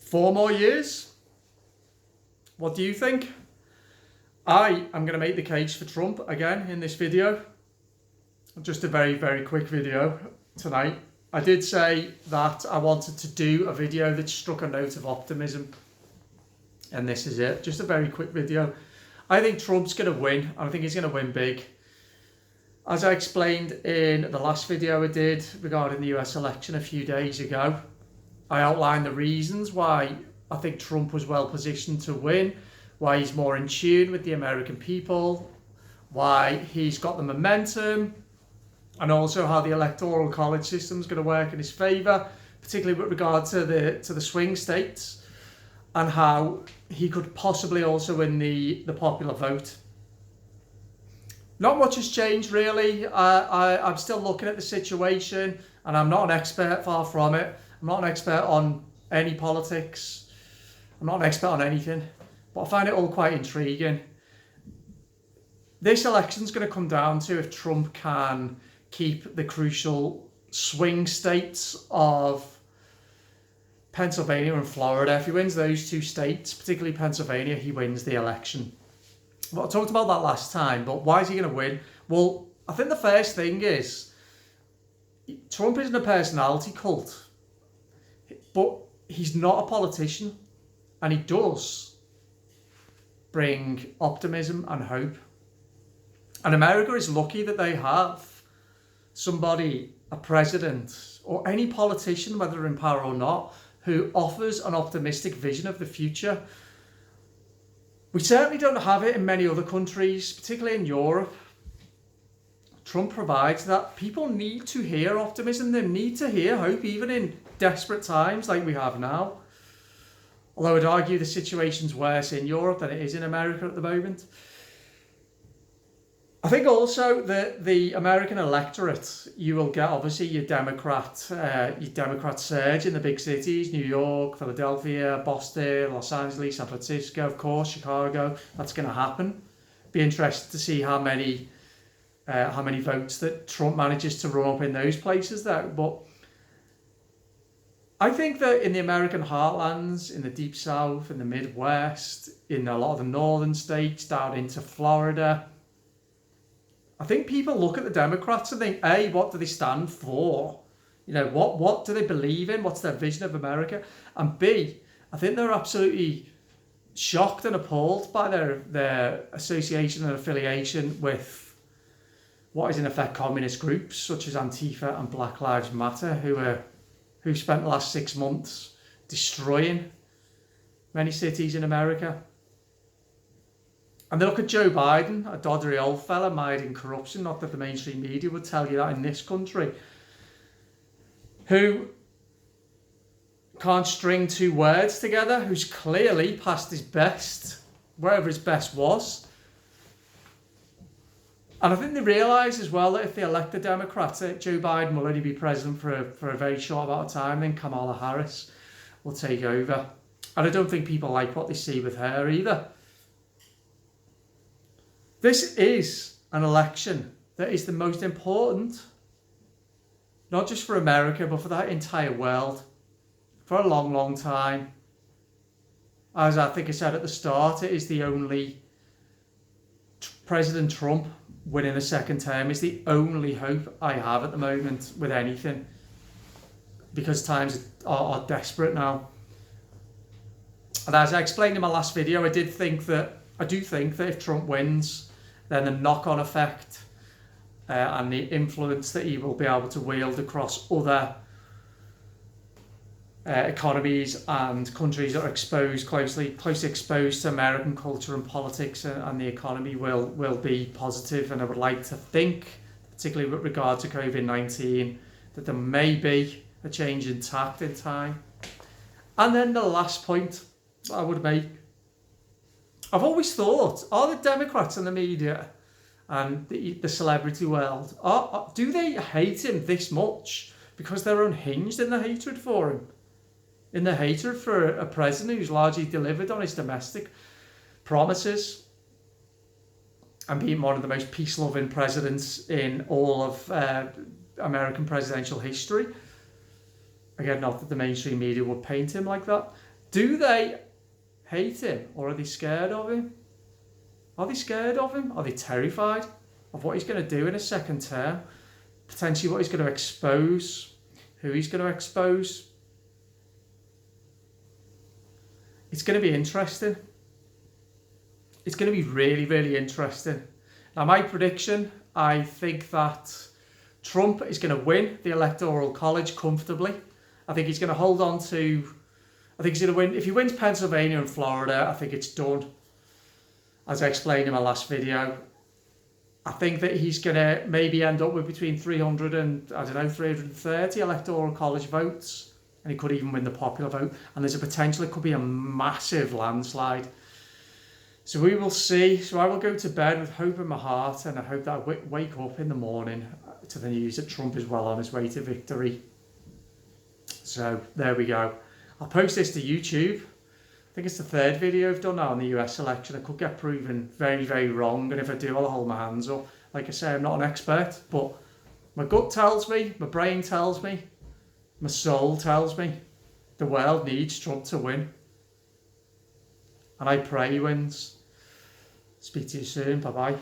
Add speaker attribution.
Speaker 1: 4 more years? What do you think? I am going to make the case for Trump again in this video. Just a very, very quick video tonight. I did say that I wanted to do a video that struck a note of optimism. And this is it. Just a very quick video. I think Trump's going to win. I think he's going to win big. As I explained in the last video I did regarding the US election a few days ago, I outlined the reasons why I think Trump was well positioned to win, why he's more in tune with the American people, why he's got the momentum, and also how the electoral college system is going to work in his favour, particularly with regard to the swing states, and how he could possibly also win the popular vote. Not much has changed really. I'm still looking at the situation, and I'm not an expert, far from it. I'm not an expert on any politics. I'm not an expert on anything, but I find it all quite intriguing. This election's going to come down to if Trump can keep the crucial swing states of Pennsylvania and Florida. If he wins those two states, particularly Pennsylvania, he wins the election. Well, I talked about that last time, but why is he going to win? Well, I think the first thing is Trump isn't a personality cult, but he's not a politician, and he does bring optimism and hope. And America is lucky that they have somebody, a president, or any politician, whether they're in power or not, who offers an optimistic vision of the future. We certainly don't have it in many other countries, particularly in Europe. Trump provides that. People need to hear optimism. They need to hear hope, even in desperate times like we have now. Although I'd argue the situation's worse in Europe than it is in America at the moment. I think also that the American electorate, you will get obviously your Democrat surge in the big cities, New York, Philadelphia, Boston, Los Angeles, San Francisco, of course, Chicago. That's going to happen. Be interested to see how many votes that Trump manages to run up in those places though. But I think that in the American heartlands, in the Deep South, in the Midwest, in a lot of the northern states, down into Florida, I think people look at the Democrats and think, A, what do they stand for? You know, what do they believe in? What's their vision of America? And B, I think they're absolutely shocked and appalled by their association and affiliation with what is in effect communist groups such as Antifa and Black Lives Matter, who spent the last 6 months destroying many cities in America. And they look at Joe Biden, a doddery old fella mired in corruption, not that the mainstream media would tell you that in this country, who can't string two words together, who's clearly past his best, wherever his best was. And I think they realise as well that if they elect the Democrats, Joe Biden will only be president for a very short amount of time, then Kamala Harris will take over. And I don't think people like what they see with her either. This is an election that is the most important, not just for America, but for that entire world, for a long, long time. As I think I said at the start, it is the only President Trump winning a second term is the only hope I have at the moment with anything, because times are desperate now. And as I explained in my last video, I do think that if Trump wins, then the knock-on effect and the influence that he will be able to wield across other economies and countries that are closely exposed to American culture and politics and the economy will be positive. And I would like to think, particularly with regard to COVID-19, that there may be a change in tact in time. And then the last point I would make, I've always thought, are the Democrats and the media and the celebrity world, do they hate him this much because they're unhinged in their hatred for him? In their hatred for a president who's largely delivered on his domestic promises and being one of the most peace-loving presidents in all of American presidential history. Again, not that the mainstream media would paint him like that. Do they hate him, or are they scared of him? Are they scared of him? Are they terrified of what he's going to do in his second term? Potentially what he's going to expose, who he's going to expose. It's going to be interesting. It's going to be really, really interesting. Now, my prediction, I think that Trump is going to win the Electoral College comfortably. I think he's going to hold on to, I think he's going to win. If he wins Pennsylvania and Florida, I think it's done. As I explained in my last video, I think that he's going to maybe end up with between 300 and, 330 Electoral College votes. And he could even win the popular vote. And there's a potential it could be a massive landslide. So we will see. So I will go to bed with hope in my heart, and I hope that I wake up in the morning to the news that Trump is well on his way to victory. So there we go. I'll post this to YouTube. I think it's the third video I've done now on the US election. I could get proven very, very wrong, and if I do, I'll hold my hands up. Like I say, I'm not an expert, but my gut tells me, my brain tells me, my soul tells me the world needs Trump to win. And I pray he wins. Speak to you soon. Bye-bye.